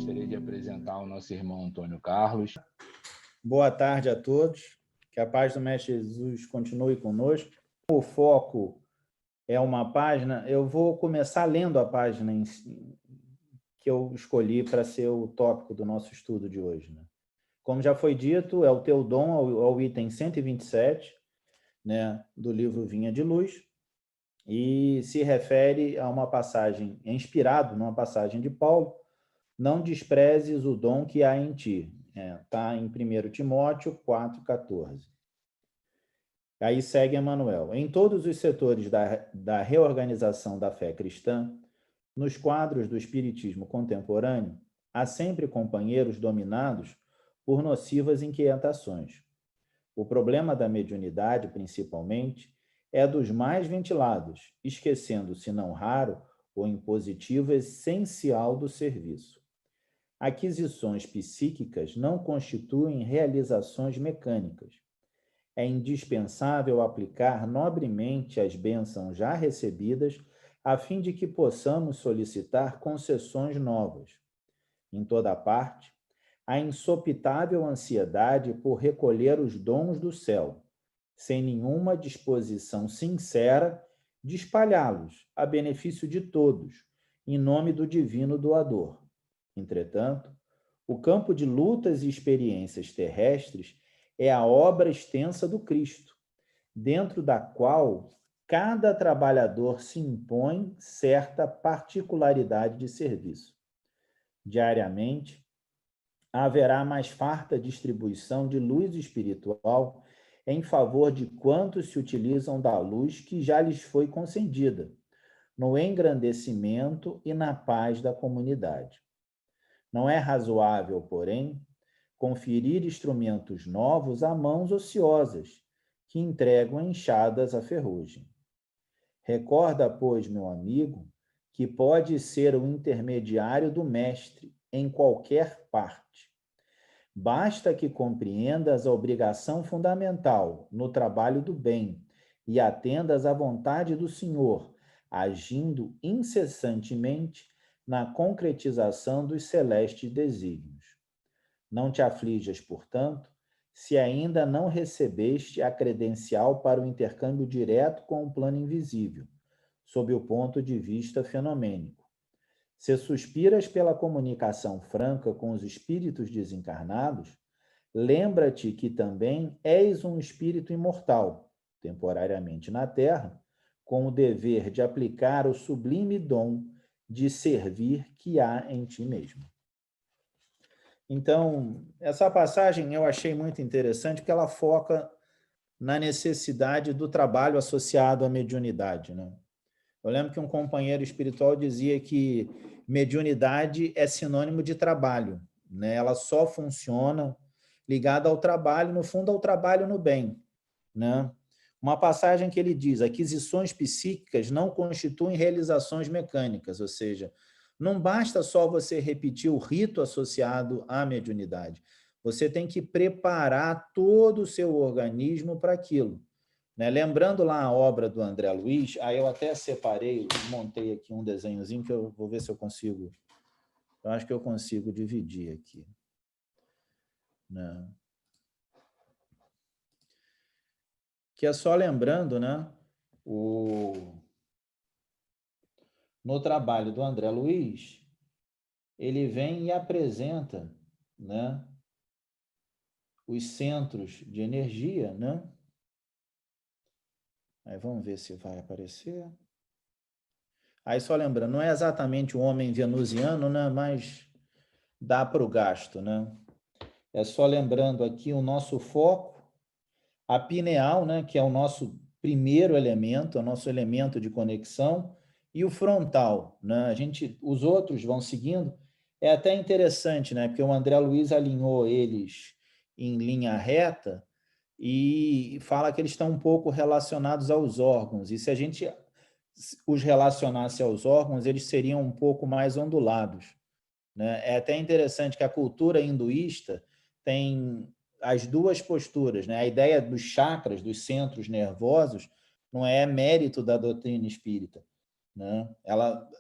Gostaria de apresentar o nosso irmão Antônio Carlos. Boa tarde a todos. Que a paz do Mestre Jesus continue conosco. O foco é uma página. Eu vou começar lendo a página que eu escolhi para ser o tópico do nosso estudo de hoje, né? Como já foi dito, é o teu dom ao item 127, né, do livro Vinha de Luz, e se refere a uma passagem, é inspirado numa passagem de Paulo: não desprezes o dom que há em ti. Está em 1 Timóteo 4,14. Aí segue Emmanuel. Em todos os setores da reorganização da fé cristã, nos quadros do espiritismo contemporâneo, há sempre companheiros dominados por nocivas inquietações. O problema da mediunidade, principalmente, é dos mais ventilados, esquecendo-se, não raro, o impositivo essencial do serviço. Aquisições psíquicas não constituem realizações mecânicas. É indispensável aplicar nobremente as bênçãos já recebidas, a fim de que possamos solicitar concessões novas. Em toda parte, há insopitável ansiedade por recolher os dons do céu, sem nenhuma disposição sincera de espalhá-los a benefício de todos, em nome do divino doador. Entretanto, o campo de lutas e experiências terrestres é a obra extensa do Cristo, dentro da qual cada trabalhador se impõe certa particularidade de serviço. Diariamente, haverá mais farta distribuição de luz espiritual em favor de quantos se utilizam da luz que já lhes foi concedida, no engrandecimento e na paz da comunidade. Não é razoável, porém, conferir instrumentos novos a mãos ociosas, que entregam enxadas à ferrugem. Recorda, pois, meu amigo, que pode ser o intermediário do mestre em qualquer parte. Basta que compreendas a obrigação fundamental no trabalho do bem e atendas à vontade do Senhor, agindo incessantemente na concretização dos celestes desígnios. Não te aflijas, portanto, se ainda não recebeste a credencial para o intercâmbio direto com o plano invisível, sob o ponto de vista fenomênico. Se suspiras pela comunicação franca com os espíritos desencarnados, lembra-te que também és um espírito imortal, temporariamente na Terra, com o dever de aplicar o sublime dom de servir que há em ti mesmo. Então, essa passagem eu achei muito interessante porque ela foca na necessidade do trabalho associado à mediunidade, né? Eu lembro que um companheiro espiritual dizia que mediunidade é sinônimo de trabalho, né? Ela só funciona ligada ao trabalho, no fundo, ao trabalho no bem, né? Uma passagem que ele diz: aquisições psíquicas não constituem realizações mecânicas, ou seja, não basta só você repetir o rito associado à mediunidade. Você tem que preparar todo o seu organismo para aquilo, né? Lembrando lá a obra do André Luiz, aí eu até separei, montei aqui um desenhozinho que eu vou ver se eu consigo. Eu acho que eu consigo dividir aqui, né? Que é só lembrando, né? No trabalho do André Luiz, ele vem e apresenta, né, os centros de energia, né? Aí vamos ver se vai aparecer. Aí só lembrando, não é exatamente o homem venusiano, né, mas dá para o gasto, né? É só lembrando aqui o nosso foco, a pineal, né, que é o nosso primeiro elemento, é o nosso elemento de conexão, e o frontal, né? Os outros vão seguindo. É até interessante, né? Porque o André Luiz alinhou eles em linha reta e fala que eles estão um pouco relacionados aos órgãos. E se a gente os relacionasse aos órgãos, eles seriam um pouco mais ondulados, né? É até interessante que a cultura hinduísta tem as duas posturas, né? A ideia dos chakras, dos centros nervosos, não é mérito da doutrina espírita, né?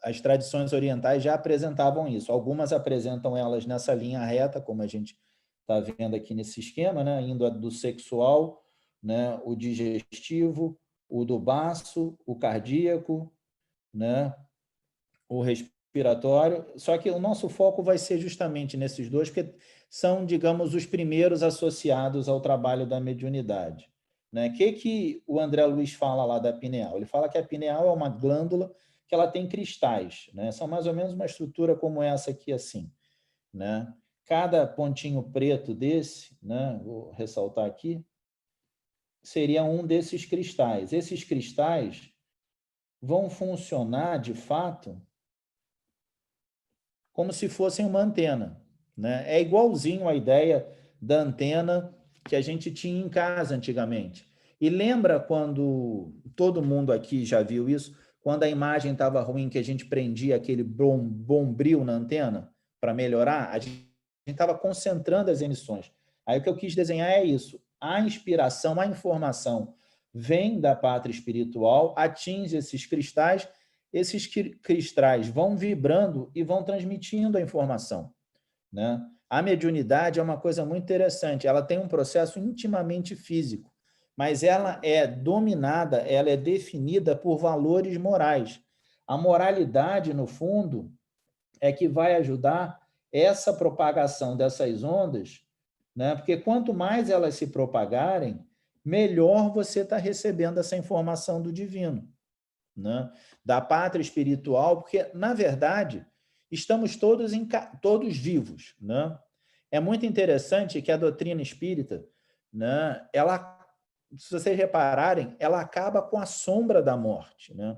As tradições orientais já apresentavam isso. Algumas apresentam elas nessa linha reta, como a gente está vendo aqui nesse esquema, né? Indo do sexual, né? O digestivo, o do baço, o cardíaco, né? O respiratório. Só que o nosso foco vai ser justamente nesses dois, porque são, digamos, os primeiros associados ao trabalho da mediunidade. Né? Que o André Luiz fala lá da pineal? Ele fala que a pineal é uma glândula que ela tem cristais, né? São mais ou menos uma estrutura como essa aqui, assim, né? Cada pontinho preto desse, né? Vou ressaltar aqui, seria um desses cristais. Esses cristais vão funcionar, de fato, como se fossem uma antena, né? É igualzinho a ideia da antena que a gente tinha em casa antigamente. E lembra quando todo mundo aqui já viu isso, quando a imagem estava ruim, que a gente prendia aquele bombril na antena para melhorar? A gente estava concentrando as emissões. Aí o que eu quis desenhar é isso. A inspiração, a informação vem da pátria espiritual, atinge esses cristais vão vibrando e vão transmitindo a informação, né? A mediunidade é uma coisa muito interessante, ela tem um processo intimamente físico, mas ela é dominada, ela é definida por valores morais. A moralidade, no fundo, é que vai ajudar essa propagação dessas ondas, né? Porque quanto mais elas se propagarem, melhor você está recebendo essa informação do divino, né? Da pátria espiritual, porque, na verdade, estamos todos vivos, né? É muito interessante que a doutrina espírita, né, ela, se vocês repararem, ela acaba com a sombra da morte, né?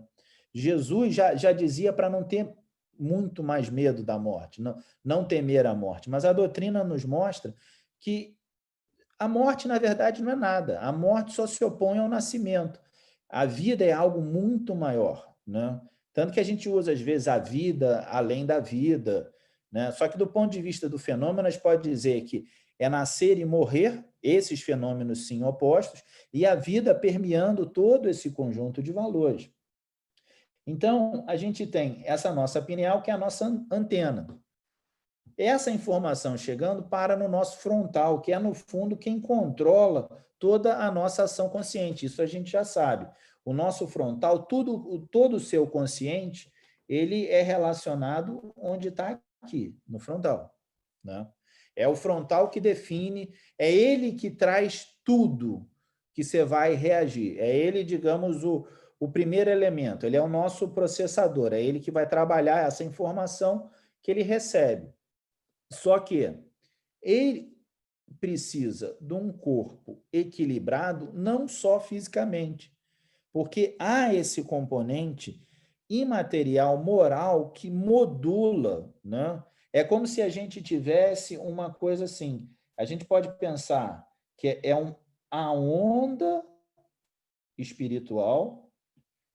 Jesus já dizia para não ter muito mais medo da morte, não temer a morte, mas a doutrina nos mostra que a morte, na verdade, não é nada. A morte só se opõe ao nascimento. A vida é algo muito maior, né? Tanto que a gente usa, às vezes, a vida além da vida, né? Só que, do ponto de vista do fenômeno, a gente pode dizer que é nascer e morrer, esses fenômenos, sim, opostos, e a vida permeando todo esse conjunto de valores. Então, a gente tem essa nossa pineal, que é a nossa antena. Essa informação chegando para no nosso frontal, que é, no fundo, quem controla toda a nossa ação consciente. Isso a gente já sabe. O nosso frontal, todo o seu consciente, ele é relacionado onde está aqui, no frontal, né? É o frontal que define, é ele que traz tudo que você vai reagir. É ele, digamos, o primeiro elemento. Ele é o nosso processador, é ele que vai trabalhar essa informação que ele recebe. Só que ele precisa de um corpo equilibrado, não só fisicamente, porque há esse componente imaterial, moral, que modula, né? É como se a gente tivesse uma coisa assim, a gente pode pensar que a onda espiritual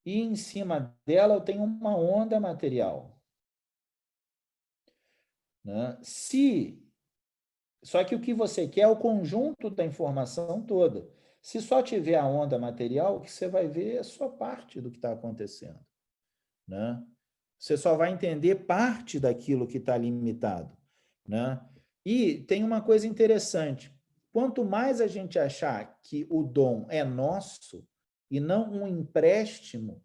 e em cima dela eu tenho uma onda material, né? Só que o que você quer é o conjunto da informação toda. Se só tiver a onda material, o que você vai ver é só parte do que está acontecendo, né? Você só vai entender parte daquilo que está limitado, né? E tem uma coisa interessante. Quanto mais a gente achar que o dom é nosso e não um empréstimo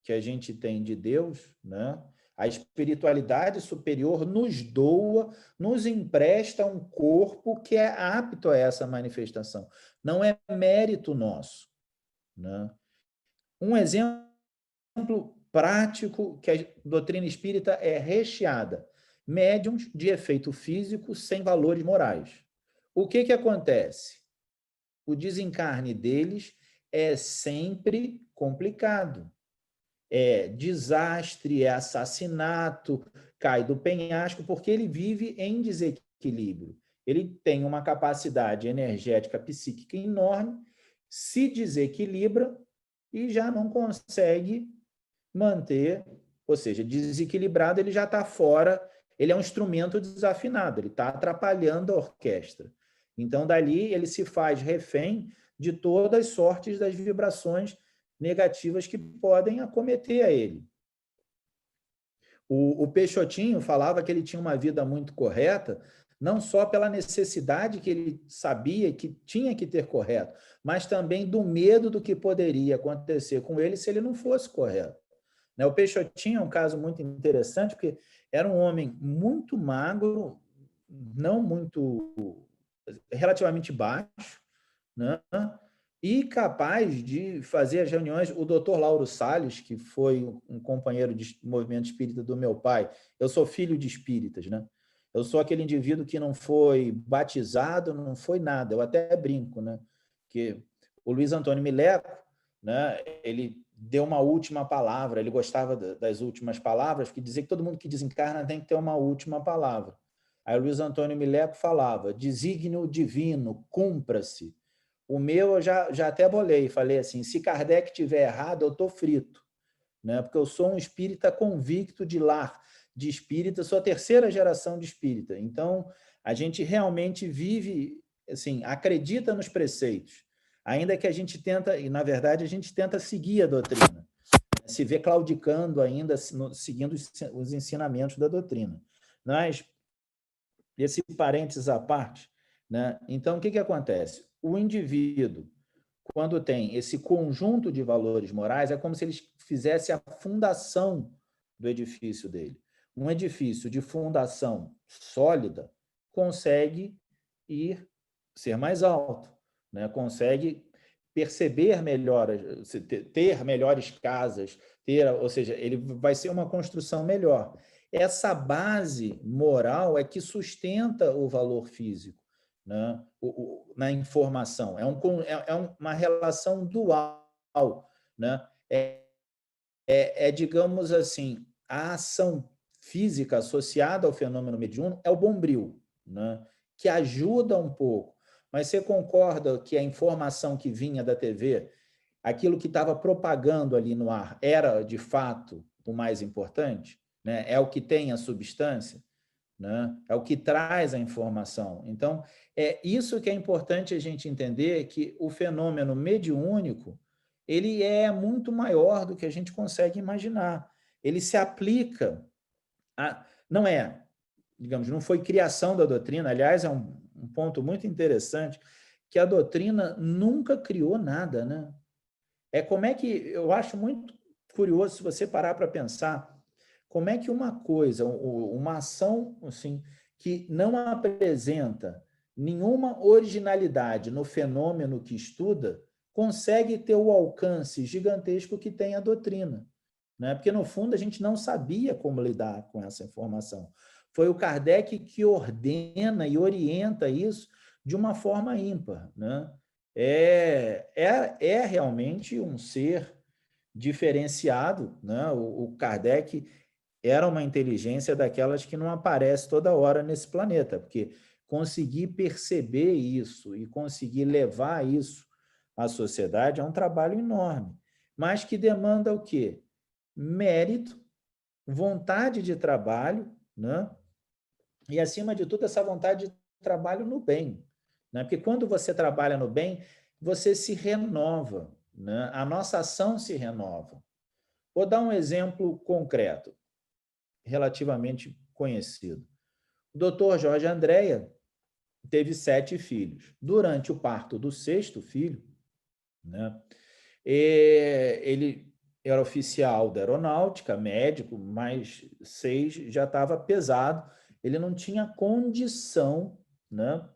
que a gente tem de Deus, né? A espiritualidade superior nos doa, nos empresta um corpo que é apto a essa manifestação. Não é mérito nosso, né? Um exemplo prático que a doutrina espírita é recheada: médiuns de efeito físico sem valores morais. O que acontece? O desencarne deles é sempre complicado. É desastre, é assassinato, cai do penhasco, porque ele vive em desequilíbrio. Ele tem uma capacidade energética psíquica enorme, se desequilibra e já não consegue manter, ou seja, desequilibrado, ele já está fora, ele é um instrumento desafinado, ele está atrapalhando a orquestra. Então, dali, ele se faz refém de todas as sortes das vibrações negativas que podem acometer a ele. O Peixotinho falava que ele tinha uma vida muito correta, não só pela necessidade que ele sabia que tinha que ter correto, mas também do medo do que poderia acontecer com ele se ele não fosse correto. O Peixotinho é um caso muito interessante, porque era um homem muito magro, não muito, relativamente baixo, né? E capaz de fazer as reuniões. O doutor Lauro Salles, que foi um companheiro de movimento espírita do meu pai, eu sou filho de espíritas, né? Eu sou aquele indivíduo que não foi batizado, não foi nada, eu até brinco, né? Que o Luiz Antônio Mileco, né? Ele deu uma última palavra, ele gostava das últimas palavras, porque dizia que todo mundo que desencarna tem que ter uma última palavra. Aí o Luiz Antônio Mileco falava: desígnio divino, cumpra-se. O meu eu já até bolei, falei assim: se Kardec tiver errado, eu estou frito, né? Porque eu sou um espírita convicto de lar, de espírita, sou a terceira geração de espírita. Então, a gente realmente vive, assim, acredita nos preceitos, ainda que a gente tenta, e na verdade a gente tenta seguir a doutrina, se vê claudicando ainda, seguindo os ensinamentos da doutrina. Mas, esse parênteses à parte, né? Então, o que acontece? O indivíduo, quando tem esse conjunto de valores morais, é como se ele fizesse a fundação do edifício dele. Um edifício de fundação sólida consegue ser mais alto, né? Consegue perceber melhor, ter melhores casas, ou seja, ele vai ser uma construção melhor. Essa base moral é que sustenta o valor físico, né? Na informação. É uma relação dual, né? Digamos assim, a ação física associada ao fenômeno mediúnico é o bombril, né? Que ajuda um pouco. Mas você concorda que a informação que vinha da TV, aquilo que estava propagando ali no ar, era, de fato, o mais importante? Né? É o que tem a substância? Né? É o que traz a informação. Então, é isso que é importante a gente entender, que o fenômeno mediúnico ele é muito maior do que a gente consegue imaginar. Ele se aplica não é, digamos, não foi criação da doutrina. Aliás, é um ponto muito interessante, que a doutrina nunca criou nada, né? Como é que, eu acho muito curioso, se você parar para pensar, como é que uma coisa, uma ação assim, que não apresenta nenhuma originalidade no fenômeno que estuda, consegue ter o alcance gigantesco que tem a doutrina, né? Porque, no fundo, a gente não sabia como lidar com essa informação. Foi o Kardec que ordena e orienta isso de uma forma ímpar, né? É realmente um ser diferenciado, né? O Kardec era uma inteligência daquelas que não aparece toda hora nesse planeta, porque conseguir perceber isso e conseguir levar isso à sociedade é um trabalho enorme, mas que demanda o quê? Mérito, vontade de trabalho, né? E, acima de tudo, essa vontade de trabalho no bem, né? Porque quando você trabalha no bem, você se renova, né? A nossa ação se renova. Vou dar um exemplo concreto, relativamente conhecido. O doutor Jorge Andréa teve 7 filhos. Durante o parto do 6º filho, né, ele era oficial da aeronáutica, médico, mas 6 já estava pesado. Ele não tinha condição, né,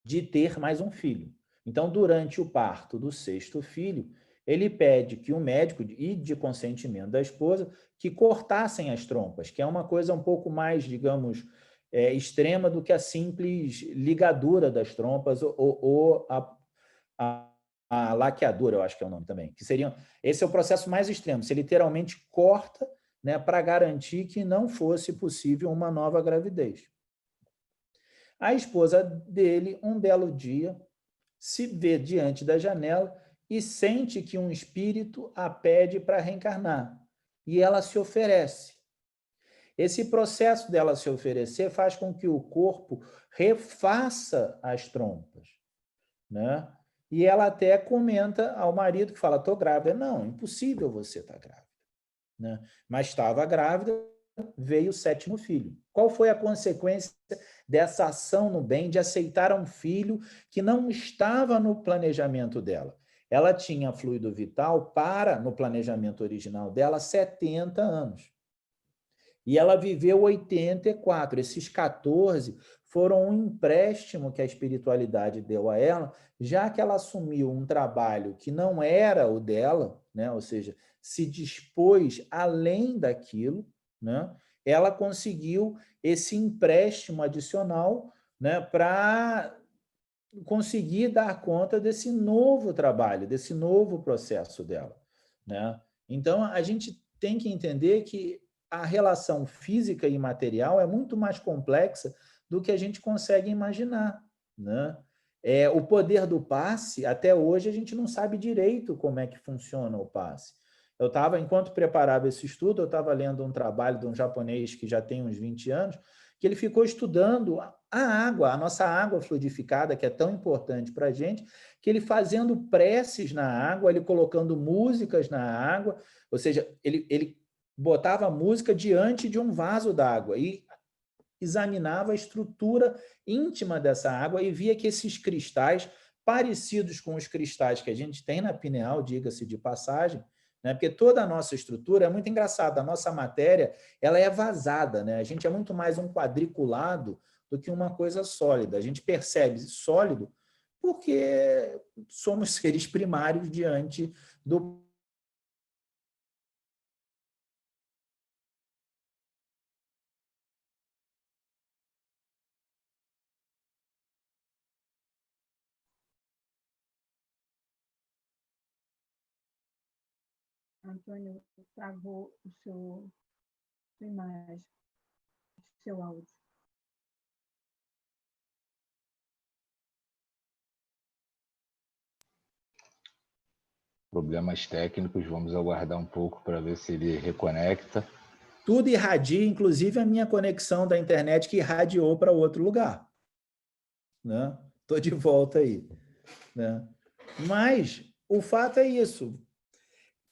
de ter mais um filho. Então, durante o parto do 6º filho, ele pede que o médico, e de consentimento da esposa, que cortassem as trompas, que é uma coisa um pouco mais, digamos, extrema do que a simples ligadura das trompas ou a laqueadura, eu acho que é o nome também, que seriam, esse é o processo mais extremo, você literalmente corta, né, para garantir que não fosse possível uma nova gravidez. A esposa dele, um belo dia, se vê diante da janela e sente que um espírito a pede para reencarnar. E ela se oferece. Esse processo dela se oferecer faz com que o corpo refaça as trompas, né? E ela até comenta ao marido, que fala: estou grávida. Não, impossível você estar grávida, né? Mas estava grávida, veio o 7º filho. Qual foi a consequência dessa ação no bem de aceitar um filho que não estava no planejamento dela? Ela tinha fluido vital no planejamento original dela, 70 anos. E ela viveu 84. Esses 14 foram um empréstimo que a espiritualidade deu a ela, já que ela assumiu um trabalho que não era o dela, né? Ou seja, se dispôs além daquilo, né? Ela conseguiu esse empréstimo adicional, né? Para conseguir dar conta desse novo trabalho, desse novo processo dela, né? Então, a gente tem que entender que a relação física e material é muito mais complexa do que a gente consegue imaginar, né? O poder do passe, até hoje, a gente não sabe direito como é que funciona o passe. Enquanto preparava esse estudo, eu estava lendo um trabalho de um japonês que já tem uns 20 anos, que ele ficou estudando a água, a nossa água fluidificada, que é tão importante para a gente, que ele fazendo preces na água, ele colocando músicas na água, ou seja, ele botava a música diante de um vaso d'água e examinava a estrutura íntima dessa água e via que esses cristais, parecidos com os cristais que a gente tem na pineal, diga-se de passagem, né? Porque toda a nossa estrutura é muito engraçada, a nossa matéria ela é vazada, né? A gente é muito mais um quadriculado do que uma coisa sólida. A gente percebe sólido porque somos seres primários diante do Antônio, travou sua imagem, seu áudio. Problemas técnicos, vamos aguardar um pouco para ver se ele reconecta. Tudo irradia, inclusive a minha conexão da internet que irradiou para outro lugar. Né? Estou de volta aí. Né? Mas o fato é isso.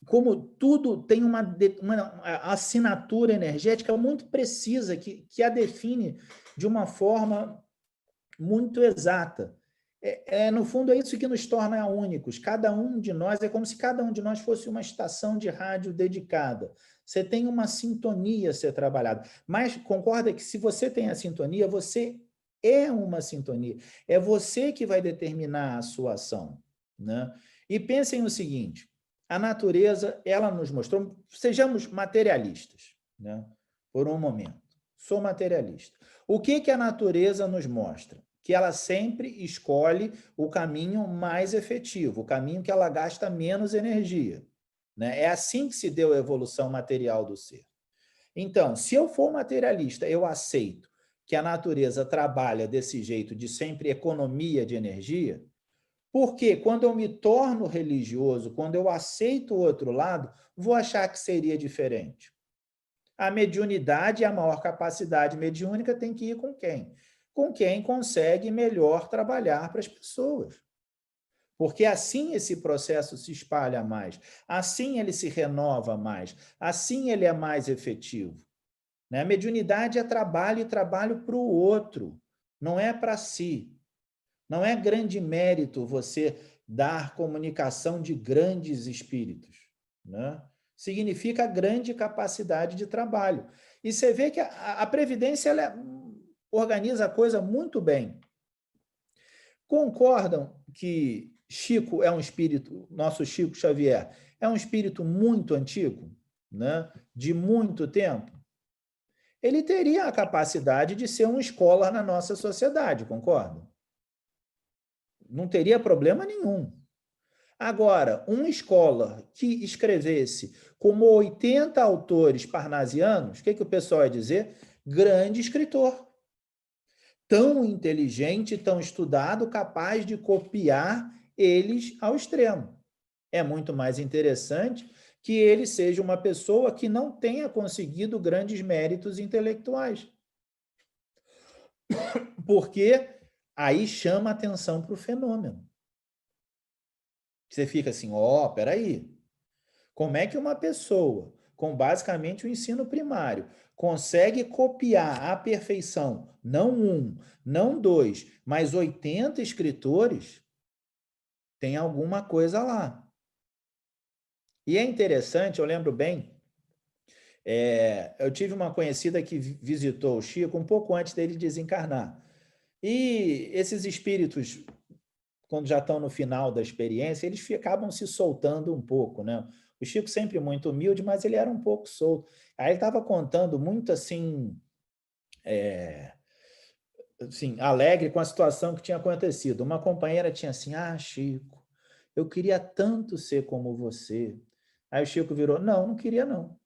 Como tudo tem uma assinatura energética muito precisa, que a define de uma forma muito exata. No fundo, é isso que nos torna únicos. Cada um de nós, é como se cada um de nós fosse uma estação de rádio dedicada. Você tem uma sintonia a ser trabalhada. Mas concorda que se você tem a sintonia, você é uma sintonia. É você que vai determinar a sua ação. Né? E pensem no seguinte, a natureza, ela nos mostrou, sejamos materialistas, né? Por um momento. Sou materialista. O que a natureza nos mostra? Que ela sempre escolhe o caminho mais efetivo, o caminho que ela gasta menos energia. Né? É assim que se deu a evolução material do ser. Então, se eu for materialista, eu aceito que a natureza trabalha desse jeito de sempre economia de energia, porque quando eu me torno religioso, quando eu aceito o outro lado, vou achar que seria diferente. A mediunidade e a maior capacidade mediúnica tem que ir com quem? Com quem consegue melhor trabalhar para as pessoas. Porque assim esse processo se espalha mais, assim ele se renova mais, assim ele é mais efetivo. Né? A mediunidade é trabalho e trabalho para o outro, não é para si. Não é grande mérito você dar comunicação de grandes espíritos. Né? Significa grande capacidade de trabalho. E você vê que a Previdência ela organiza a coisa muito bem. Concordam que Chico é um espírito, nosso Chico Xavier, é um espírito muito antigo, né? De muito tempo? Ele teria a capacidade de ser um escola na nossa sociedade, concordam? Não teria problema nenhum. Agora, uma escola que escrevesse como 80 autores parnasianos, o que o pessoal ia dizer? Grande escritor. Tão inteligente, tão estudado, capaz de copiar eles ao extremo. É muito mais interessante que ele seja uma pessoa que não tenha conseguido grandes méritos intelectuais. Porque aí chama atenção para o fenômeno. Você fica assim, peraí, como é que uma pessoa com basicamente o ensino primário, consegue copiar à perfeição, não um, não dois, mas 80 escritores, tem alguma coisa lá. E é interessante, eu lembro bem, eu tive uma conhecida que visitou o Chico um pouco antes dele desencarnar. E esses espíritos, quando já estão no final da experiência, eles acabam se soltando um pouco, né? O Chico sempre muito humilde, mas ele era um pouco solto. Aí ele estava contando muito assim, alegre com a situação que tinha acontecido. Uma companheira tinha assim, Chico, eu queria tanto ser como você. Aí o Chico virou, não queria não.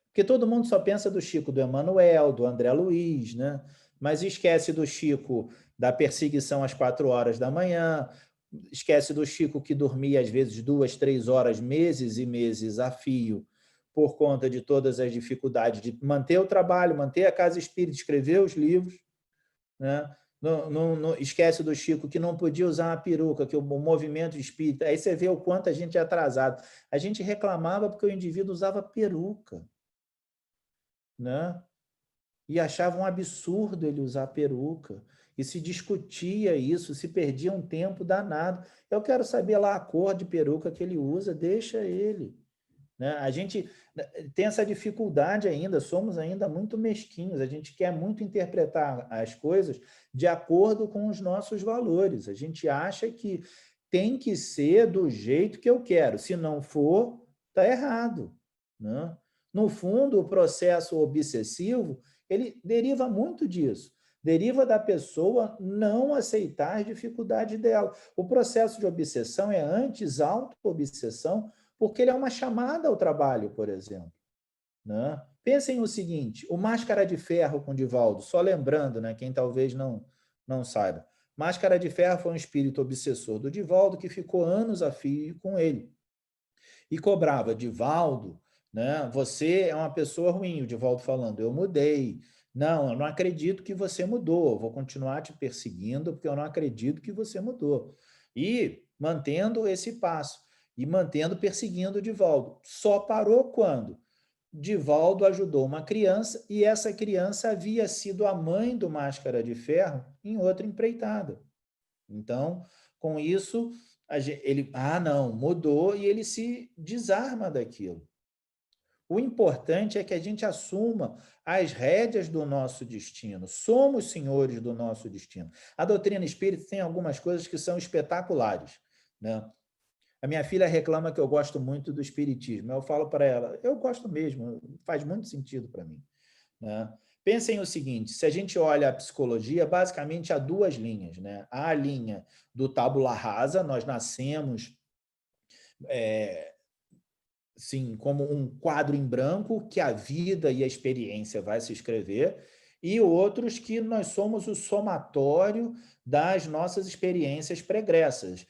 Porque todo mundo só pensa do Chico, do Emanuel, do André Luiz, né? Mas esquece do Chico da perseguição às 4 horas da manhã, esquece do Chico que dormia às vezes 2, 3 horas, meses e meses a fio, por conta de todas as dificuldades de manter o trabalho, manter a casa espírita, escrever os livros, né? Não esquece do Chico que não podia usar uma peruca, que o movimento espírita... Aí você vê o quanto a gente é atrasado. A gente reclamava porque o indivíduo usava peruca, né? E achava um absurdo ele usar peruca, e se discutia isso, se perdia um tempo danado. Eu quero saber lá a cor de peruca que ele usa, deixa ele, né? A gente tem essa dificuldade ainda, somos ainda muito mesquinhos, a gente quer muito interpretar as coisas de acordo com os nossos valores, a gente acha que tem que ser do jeito que eu quero, se não for, está errado, né? No fundo, o processo obsessivo, ele deriva muito disso, deriva da pessoa não aceitar as dificuldades dela. O processo de obsessão é antes auto-obsessão, porque ele é uma chamada ao trabalho, por exemplo, né? Pensem o seguinte, o Máscara de Ferro com Divaldo, só lembrando, né, quem talvez não saiba, Máscara de Ferro foi um espírito obsessor do Divaldo que ficou anos a fio com ele e cobrava, Divaldo, né, você é uma pessoa ruim, o Divaldo falando, eu mudei, não, eu não acredito que você mudou, eu vou continuar te perseguindo porque eu não acredito que você mudou. E mantendo esse passo, e mantendo perseguindo o Divaldo. Só parou quando Divaldo ajudou uma criança e essa criança havia sido a mãe do Máscara de Ferro em outra empreitada. Então, com isso, ele, não, mudou e ele se desarma daquilo. O importante é que a gente assuma as rédeas do nosso destino. Somos senhores do nosso destino. A doutrina espírita tem algumas coisas que são espetaculares, né? A minha filha reclama que eu gosto muito do espiritismo. Eu falo para ela, eu gosto mesmo, faz muito sentido para mim, né? Pensem o seguinte, se a gente olha a psicologia, basicamente há duas linhas, né? Há a linha do tabula rasa, nós nascemos sim, como um quadro em branco que a vida e a experiência vai se escrever, e outros que nós somos o somatório das nossas experiências pregressas,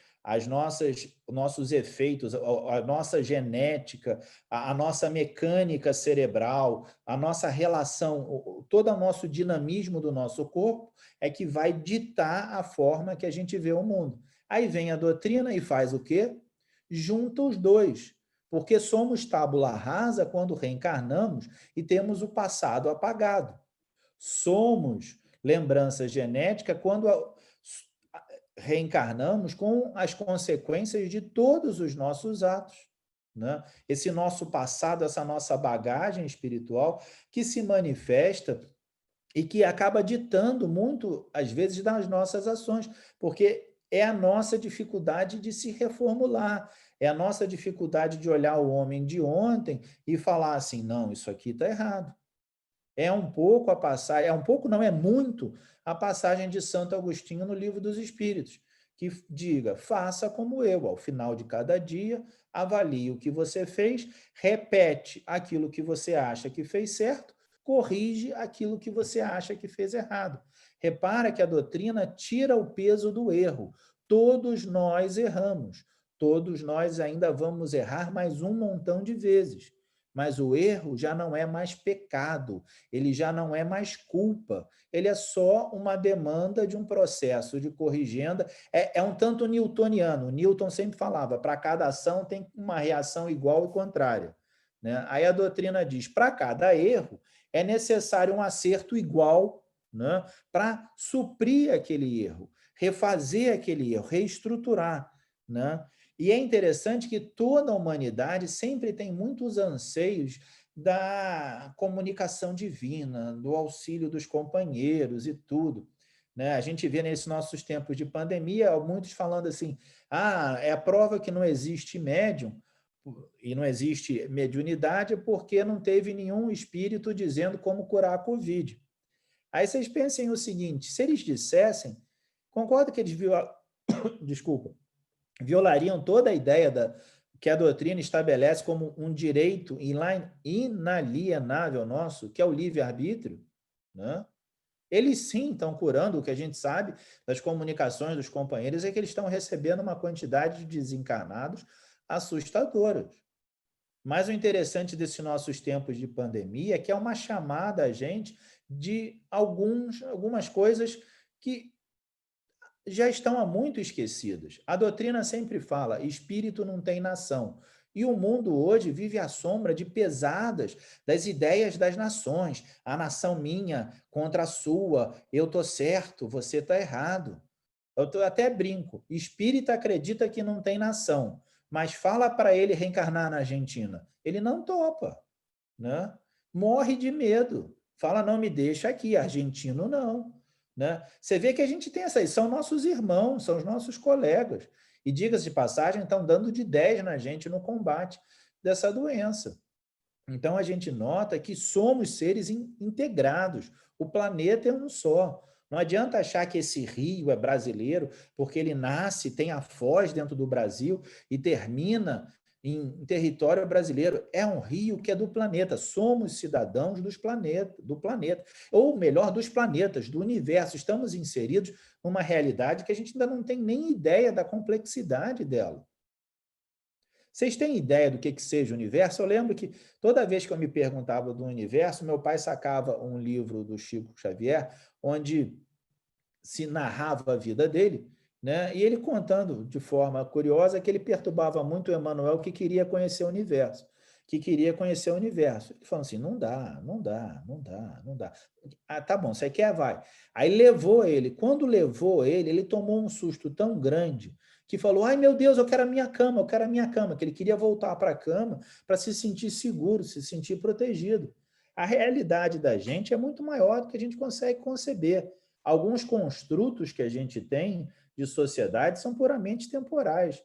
nossos efeitos, a nossa genética, a nossa mecânica cerebral, a nossa relação, todo o nosso dinamismo do nosso corpo é que vai ditar a forma que a gente vê o mundo. Aí vem a doutrina e faz o quê? Junta os dois. Porque somos tábula rasa quando reencarnamos e temos o passado apagado. Somos lembrança genética quando reencarnamos com as consequências de todos os nossos atos, né? Esse nosso passado, essa nossa bagagem espiritual que se manifesta e que acaba ditando muito, às vezes, das nossas ações, porque é a nossa dificuldade de se reformular, é a nossa dificuldade de olhar o homem de ontem e falar assim, não, isso aqui está errado. É um pouco a passagem, é um pouco, não é muito, a passagem de Santo Agostinho no Livro dos Espíritos, que diga, faça como eu, ao final de cada dia, avalie o que você fez, repete aquilo que você acha que fez certo, corrige aquilo que você acha que fez errado. Repara que a doutrina tira o peso do erro. Todos nós erramos. Todos nós ainda vamos errar mais um montão de vezes. Mas o erro já não é mais pecado, ele já não é mais culpa, ele é só uma demanda de um processo de corrigenda. É um tanto newtoniano. O Newton sempre falava, para cada ação tem uma reação igual e contrária, né? Aí a doutrina diz, para cada erro, é necessário um acerto igual, né, para suprir aquele erro, refazer aquele erro, reestruturar, né? E é interessante que toda a humanidade sempre tem muitos anseios da comunicação divina, do auxílio dos companheiros e tudo, né? A gente vê nesses nossos tempos de pandemia, muitos falando assim, é a prova que não existe médium e não existe mediunidade porque não teve nenhum espírito dizendo como curar a Covid. Aí vocês pensem o seguinte, se eles dissessem, concordo que eles desculpa, violariam toda a ideia que a doutrina estabelece como um direito inalienável nosso, que é o livre-arbítrio, né? Eles sim estão curando, o que a gente sabe das comunicações dos companheiros é que eles estão recebendo uma quantidade de desencarnados assustadoras. Mas o interessante desses nossos tempos de pandemia é que é uma chamada a gente de algumas coisas que já estão há muito esquecidas. A doutrina sempre fala, espírito não tem nação. E o mundo hoje vive à sombra de pesadas das ideias das nações. A nação minha contra a sua, eu estou certo, você está errado. Até brinco, espírita acredita que não tem nação, mas fala para ele reencarnar na Argentina. Ele não topa, né? Morre de medo. Fala, não me deixa aqui, argentino não. Né? Você vê que a gente tem essas, são nossos irmãos, são os nossos colegas. E diga-se de passagem, estão dando de 10 na gente no combate dessa doença. Então a gente nota que somos seres integrados. O planeta é um só. Não adianta achar que esse rio é brasileiro, porque ele nasce, tem a foz dentro do Brasil e termina em território brasileiro. É um rio que é do planeta. Somos cidadãos do planeta. Ou melhor, dos planetas, do universo. Estamos inseridos numa realidade que a gente ainda não tem nem ideia da complexidade dela. Vocês têm ideia do que seja o universo? Eu lembro que toda vez que eu me perguntava do universo, meu pai sacava um livro do Chico Xavier, onde se narrava a vida dele, né? E ele contando de forma curiosa que ele perturbava muito o Emmanuel, que queria conhecer o universo. Que queria conhecer o universo. Ele falou assim, não dá, não dá, não dá, não dá. Ah, tá bom, você quer, vai. Aí levou ele. Quando levou ele, ele tomou um susto tão grande que falou, ai meu Deus, eu quero a minha cama, eu quero a minha cama, que ele queria voltar para a cama para se sentir seguro, se sentir protegido. A realidade da gente é muito maior do que a gente consegue conceber. Alguns construtos que a gente tem de sociedade são puramente temporais.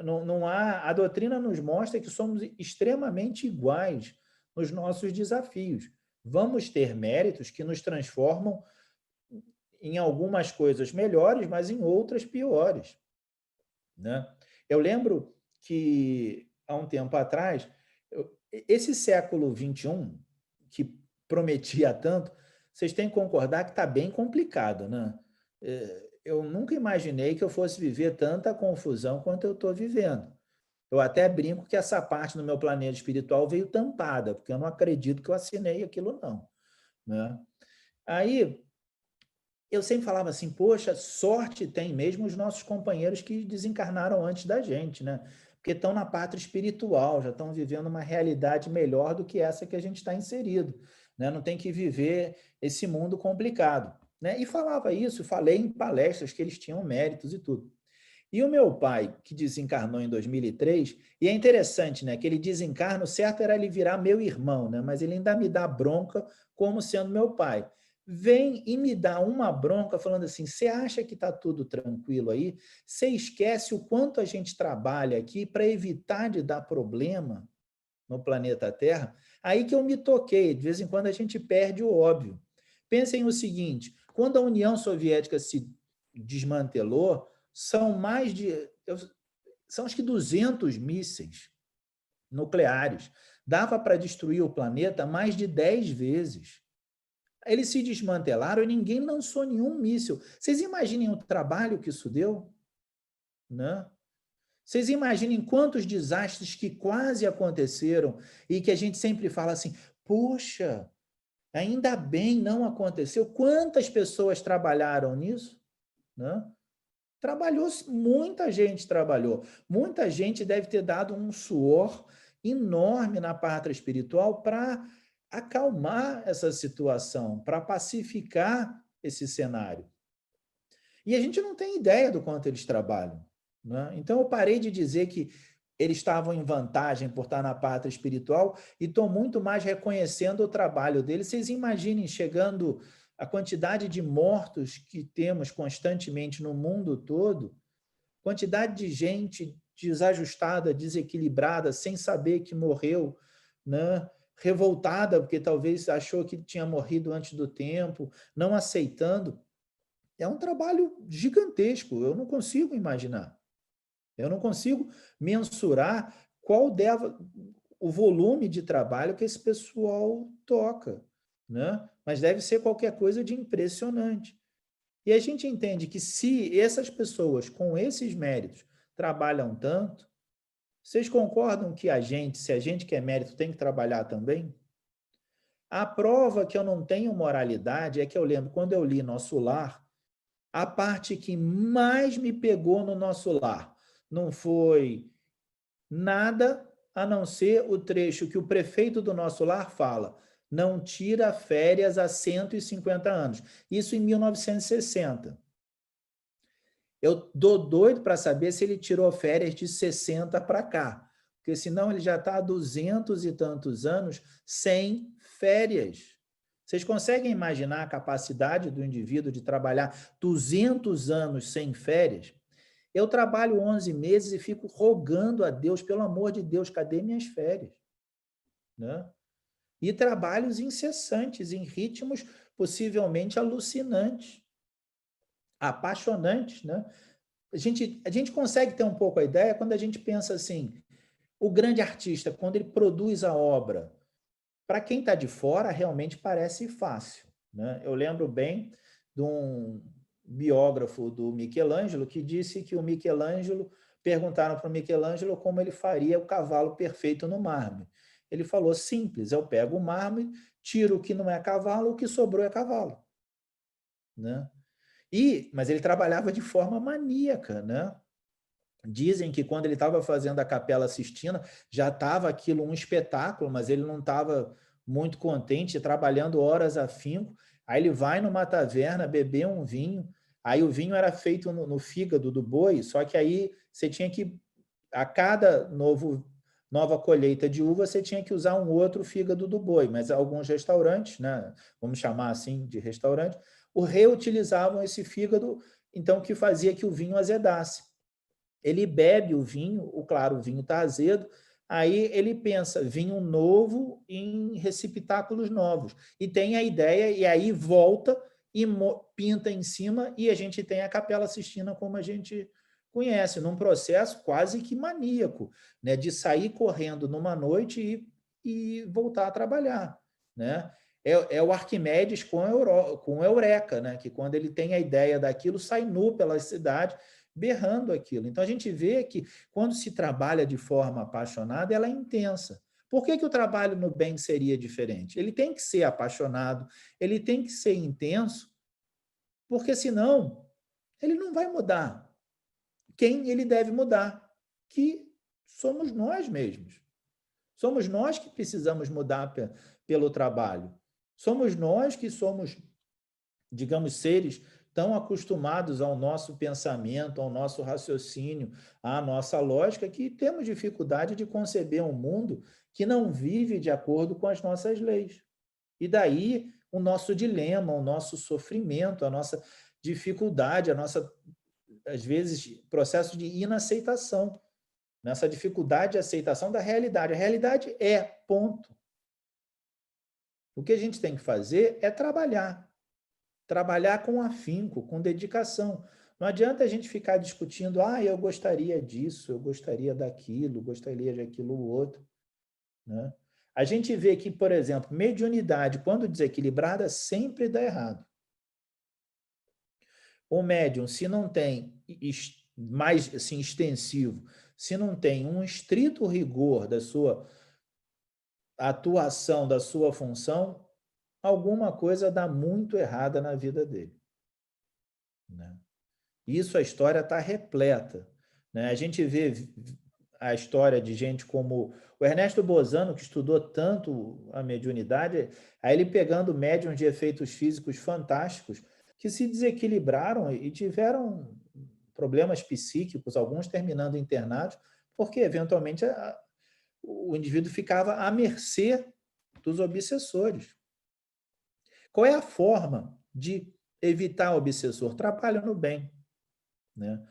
Não há, a doutrina nos mostra que somos extremamente iguais nos nossos desafios. Vamos ter méritos que nos transformam em algumas coisas melhores, mas em outras piores, né? Eu lembro que, há um tempo atrás, esse século XXI, que prometia tanto, vocês têm que concordar que está bem complicado, né? Eu nunca imaginei que eu fosse viver tanta confusão quanto eu estou vivendo. Eu até brinco que essa parte do meu planeta espiritual veio tampada, porque eu não acredito que eu assinei aquilo, não, né? Aí, eu sempre falava assim, poxa, sorte tem mesmo os nossos companheiros que desencarnaram antes da gente, né? Porque estão na pátria espiritual, já estão vivendo uma realidade melhor do que essa que a gente está inserido, né? Não tem que viver esse mundo complicado, né? E falava isso, falei em palestras que eles tinham méritos e tudo. E o meu pai, que desencarnou em 2003, e é interessante, né, que ele desencarna, o certo era ele virar meu irmão, né? Mas ele ainda me dá bronca como sendo meu pai. Vem e me dá uma bronca falando assim, você acha que está tudo tranquilo aí? Você esquece o quanto a gente trabalha aqui para evitar de dar problema no planeta Terra? Aí que eu me toquei, de vez em quando a gente perde o óbvio. Pensem o seguinte, quando a União Soviética se desmantelou, são acho que 200 mísseis nucleares. Dava para destruir o planeta mais de 10 vezes. Eles se desmantelaram e ninguém lançou nenhum míssil. Vocês imaginem o trabalho que isso deu? Né? Vocês imaginem quantos desastres que quase aconteceram e que a gente sempre fala assim, poxa, ainda bem não aconteceu. Quantas pessoas trabalharam nisso? Né? Trabalhou, muita gente trabalhou. Muita gente deve ter dado um suor enorme na pátria espiritual para acalmar essa situação, para pacificar esse cenário. E a gente não tem ideia do quanto eles trabalham, né? Então, eu parei de dizer que eles estavam em vantagem por estar na pátria espiritual e estou muito mais reconhecendo o trabalho deles. Vocês imaginem chegando a quantidade de mortos que temos constantemente no mundo todo, quantidade de gente desajustada, desequilibrada, sem saber que morreu, né? Revoltada, porque talvez achou que tinha morrido antes do tempo, não aceitando. É um trabalho gigantesco, eu não consigo imaginar. Eu não consigo mensurar qual deve o volume de trabalho que esse pessoal toca, né? Mas deve ser qualquer coisa de impressionante. E a gente entende que se essas pessoas com esses méritos trabalham tanto, vocês concordam que a gente, se a gente quer mérito, tem que trabalhar também? A prova que eu não tenho moralidade é que eu lembro, quando eu li Nosso Lar, a parte que mais me pegou no Nosso Lar não foi nada a não ser o trecho que o prefeito do Nosso Lar fala: não tira férias há 150 anos. Isso em 1960. Eu dou doido para saber se ele tirou férias de 60 para cá, porque senão ele já está há 200 e tantos anos sem férias. Vocês conseguem imaginar a capacidade do indivíduo de trabalhar 200 anos sem férias? Eu trabalho 11 meses e fico rogando a Deus, pelo amor de Deus, cadê minhas férias? Né? E trabalhos incessantes, em ritmos possivelmente alucinantes, apaixonantes, né? A gente consegue ter um pouco a ideia quando a gente pensa assim, o grande artista, quando ele produz a obra, para quem está de fora, realmente parece fácil, né? Eu lembro bem de um biógrafo do Michelangelo que disse que o Michelangelo, perguntaram para o Michelangelo como ele faria o cavalo perfeito no mármore. Ele falou, simples, eu pego o mármore, tiro o que não é cavalo, o que sobrou é cavalo, né? Mas ele trabalhava de forma maníaca, né? Dizem que quando ele estava fazendo a Capela Sistina, já estava aquilo um espetáculo, mas ele não estava muito contente, trabalhando horas a finco. Aí ele vai numa taverna beber um vinho, aí o vinho era feito no fígado do boi, só que aí você tinha que, a cada nova colheita de uva, você tinha que usar um outro fígado do boi, mas alguns restaurantes, né, vamos chamar assim de restaurante, o reutilizavam esse fígado, então que fazia que o vinho azedasse. Ele bebe o vinho, claro, o vinho está azedo, aí ele pensa, vinho novo em receptáculos novos. E tem a ideia, e aí volta e pinta em cima, e a gente tem a Capela Sistina como a gente conhece, num processo quase que maníaco, né, de sair correndo numa noite e voltar a trabalhar, né? É o Arquimedes com o Eureka, né? Que quando ele tem a ideia daquilo, sai nu pela cidade, berrando aquilo. Então, a gente vê que, quando se trabalha de forma apaixonada, ela é intensa. Por que o trabalho no bem seria diferente? Ele tem que ser apaixonado, ele tem que ser intenso, porque, senão, ele não vai mudar. Quem ele deve mudar? Que somos nós mesmos. Somos nós que precisamos mudar pelo trabalho. Somos nós que somos, digamos, seres tão acostumados ao nosso pensamento, ao nosso raciocínio, à nossa lógica, que temos dificuldade de conceber um mundo que não vive de acordo com as nossas leis. E daí o nosso dilema, o nosso sofrimento, a nossa dificuldade, a nossa, às vezes, processo de inaceitação, nessa dificuldade de aceitação da realidade. A realidade é, ponto. O que a gente tem que fazer é trabalhar com afinco, com dedicação. Não adianta a gente ficar discutindo, eu gostaria disso, eu gostaria daquilo, gostaria de aquilo outro, né? A gente vê que, por exemplo, mediunidade, quando desequilibrada, sempre dá errado. O médium, se não tem mais assim, extensivo, se não tem um estrito rigor da sua atuação, da sua função, alguma coisa dá muito errada na vida dele, né? Isso, a história está repleta, né? A gente vê a história de gente como o Ernesto Bozano, que estudou tanto a mediunidade, aí ele pegando médiuns de efeitos físicos fantásticos, que se desequilibraram e tiveram problemas psíquicos, alguns terminando internados, porque eventualmente o indivíduo ficava à mercê dos obsessores. Qual é a forma de evitar o obsessor? Trabalho no bem, né?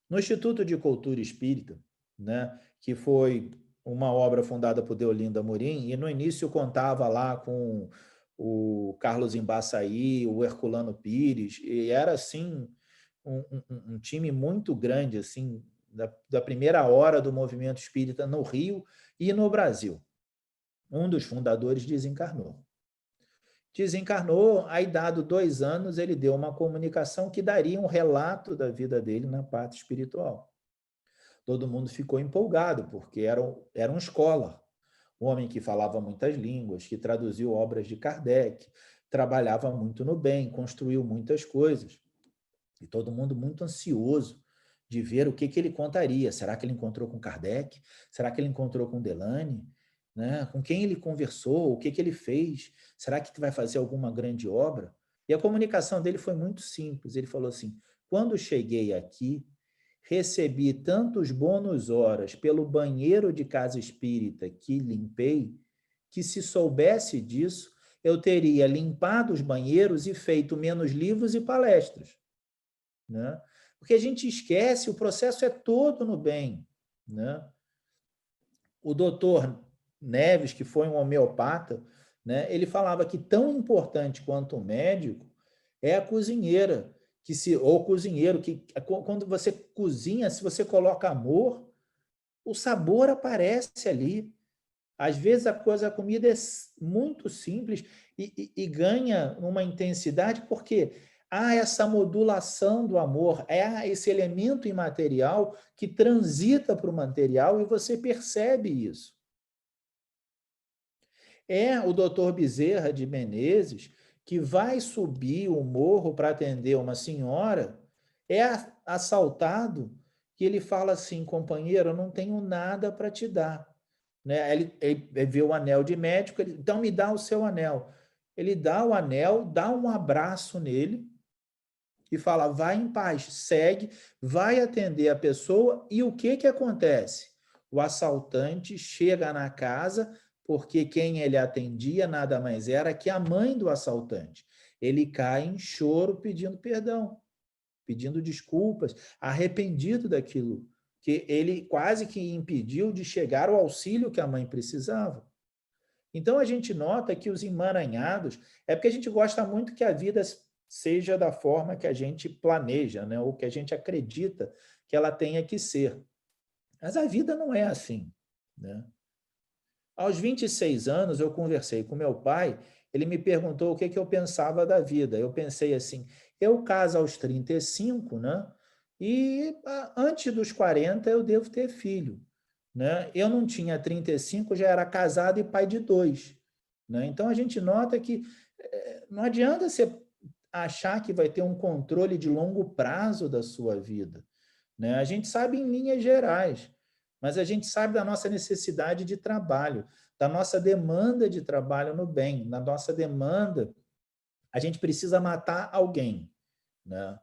No Instituto de Cultura Espírita, né, que foi uma obra fundada por Deolinda Amorim, e no início contava lá com o Carlos Embaçaí, o Herculano Pires, e era assim um time muito grande, assim, da primeira hora do movimento espírita no Rio e no Brasil. Um dos fundadores desencarnou. Desencarnou, aí dado 2 anos, ele deu uma comunicação que daria um relato da vida dele na parte espiritual. Todo mundo ficou empolgado, porque era um scholar, um homem que falava muitas línguas, que traduziu obras de Kardec, trabalhava muito no bem, construiu muitas coisas. E todo mundo muito ansioso de ver o que ele contaria. Será que ele encontrou com Kardec? Será que ele encontrou com Delane? Né? Com quem ele conversou? O que ele fez? Será que vai fazer alguma grande obra? E a comunicação dele foi muito simples. Ele falou assim: quando cheguei aqui, recebi tantos bônus horas pelo banheiro de casa espírita que limpei, que se soubesse disso, eu teria limpado os banheiros e feito menos livros e palestras. Né? Porque a gente esquece, o processo é todo no bem. Né? O doutor Neves, que foi um homeopata, né, ele falava que tão importante quanto o médico é a cozinheira, ou cozinheiro, que quando você cozinha, se você coloca amor, o sabor aparece ali. Às vezes a comida é muito simples e ganha uma intensidade porque há essa modulação do amor, é esse elemento imaterial que transita para o material e você percebe isso. É o doutor Bezerra de Menezes que vai subir o morro para atender uma senhora, é assaltado, e ele fala assim: companheiro, eu não tenho nada para te dar. Né? Ele vê o anel de médico, então me dá o seu anel. Ele dá o anel, dá um abraço nele e fala: vai em paz, segue, vai atender a pessoa. E o que acontece? O assaltante chega na casa, porque quem ele atendia nada mais era que a mãe do assaltante. Ele cai em choro pedindo perdão, pedindo desculpas, arrependido daquilo que ele quase que impediu de chegar ao auxílio que a mãe precisava. Então a gente nota que os emaranhados é porque a gente gosta muito que a vida seja da forma que a gente planeja, né? Ou que a gente acredita que ela tenha que ser. Mas a vida não é assim, né? Aos 26 anos, eu conversei com meu pai, ele me perguntou o que eu pensava da vida. Eu pensei assim: eu caso aos 35, né? E antes dos 40 eu devo ter filho. Né? Eu não tinha 35, já era casado e pai de 2. Né? Então a gente nota que não adianta você achar que vai ter um controle de longo prazo da sua vida. Né? A gente sabe em linhas gerais, mas a gente sabe da nossa necessidade de trabalho, da nossa demanda de trabalho no bem, na nossa demanda, a gente precisa matar alguém, né?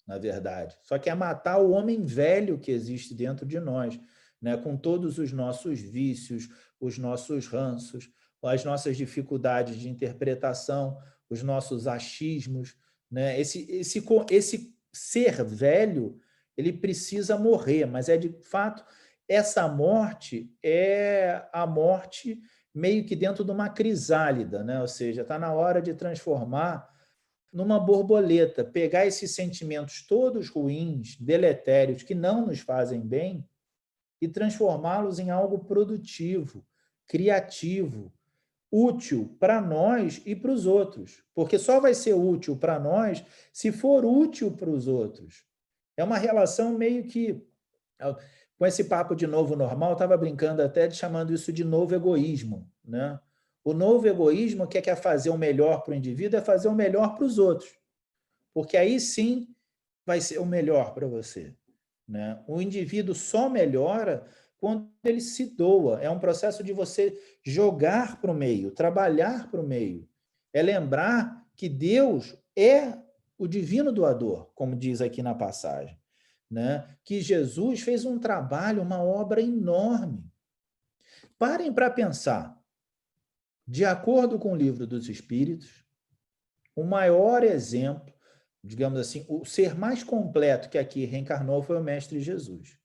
Na verdade. Só que é matar o homem velho que existe dentro de nós, né? Com todos os nossos vícios, os nossos ranços, as nossas dificuldades de interpretação, os nossos achismos, né? Esse ser velho, ele precisa morrer, mas é de fato essa morte é a morte meio que dentro de uma crisálida, né? Ou seja, está na hora de transformar numa borboleta, pegar esses sentimentos todos ruins, deletérios, que não nos fazem bem, e transformá-los em algo produtivo, criativo, útil para nós e para os outros. Porque só vai ser útil para nós se for útil para os outros. É uma relação meio que... Com esse papo de novo normal, eu estava brincando até chamando isso de novo egoísmo, né? O novo egoísmo que quer fazer o melhor para o indivíduo é fazer o melhor para os outros. Porque aí sim vai ser o melhor para você. Né? O indivíduo só melhora quando ele se doa. É um processo de você jogar para o meio, trabalhar para o meio. É lembrar que Deus é o divino doador, como diz aqui na passagem, né? Que Jesus fez um trabalho, uma obra enorme. Parem para pensar. De acordo com o Livro dos Espíritos, o maior exemplo, digamos assim, o ser mais completo que aqui reencarnou foi o Mestre Jesus.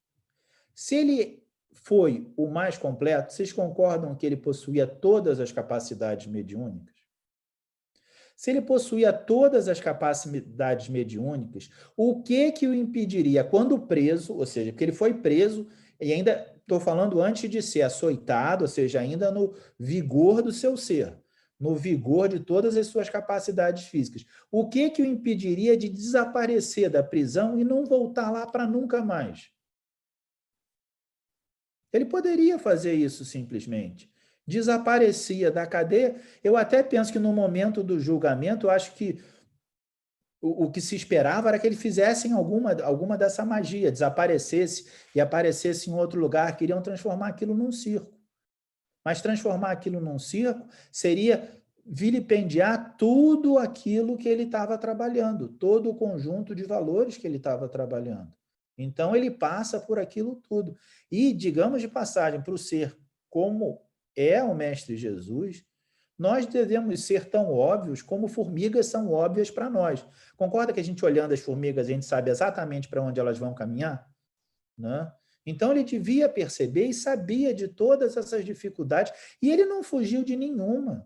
Se ele foi o mais completo, vocês concordam que ele possuía todas as capacidades mediúnicas? Se ele possuía todas as capacidades mediúnicas, o que o impediria, quando preso, ou seja, porque ele foi preso, e ainda estou falando antes de ser açoitado, ou seja, ainda no vigor do seu ser, no vigor de todas as suas capacidades físicas. O que o impediria de desaparecer da prisão e não voltar lá para nunca mais? Ele poderia fazer isso simplesmente. Desaparecia da cadeia. Eu até penso que no momento do julgamento, eu acho que o que se esperava era que ele fizessem alguma dessa magia, desaparecesse e aparecesse em outro lugar. Queriam transformar aquilo num circo. Mas transformar aquilo num circo seria vilipendiar tudo aquilo que ele estava trabalhando, todo o conjunto de valores que ele estava trabalhando. Então, ele passa por aquilo tudo. E, digamos de passagem, para o ser como é o Mestre Jesus, nós devemos ser tão óbvios como formigas são óbvias para nós. Concorda que a gente, olhando as formigas, a gente sabe exatamente para onde elas vão caminhar? Né? Então, ele devia perceber e sabia de todas essas dificuldades, e ele não fugiu de nenhuma.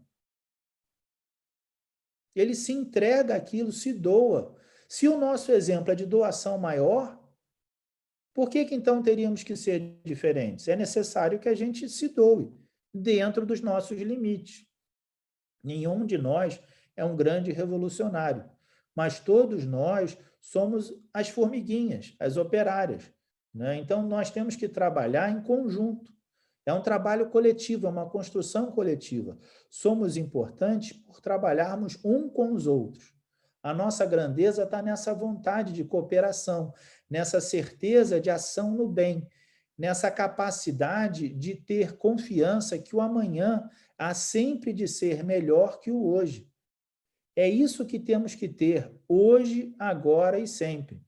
Ele se entrega àquilo, se doa. Se o nosso exemplo é de doação maior, por que então teríamos que ser diferentes? É necessário que a gente se doe dentro dos nossos limites. Nenhum de nós é um grande revolucionário, mas todos nós somos as formiguinhas, as operárias, né? Então, nós temos que trabalhar em conjunto. É um trabalho coletivo, é uma construção coletiva. Somos importantes por trabalharmos um com os outros. A nossa grandeza está nessa vontade de cooperação, nessa certeza de ação no bem, nessa capacidade de ter confiança que o amanhã há sempre de ser melhor que o hoje. É isso que temos que ter hoje, agora e sempre.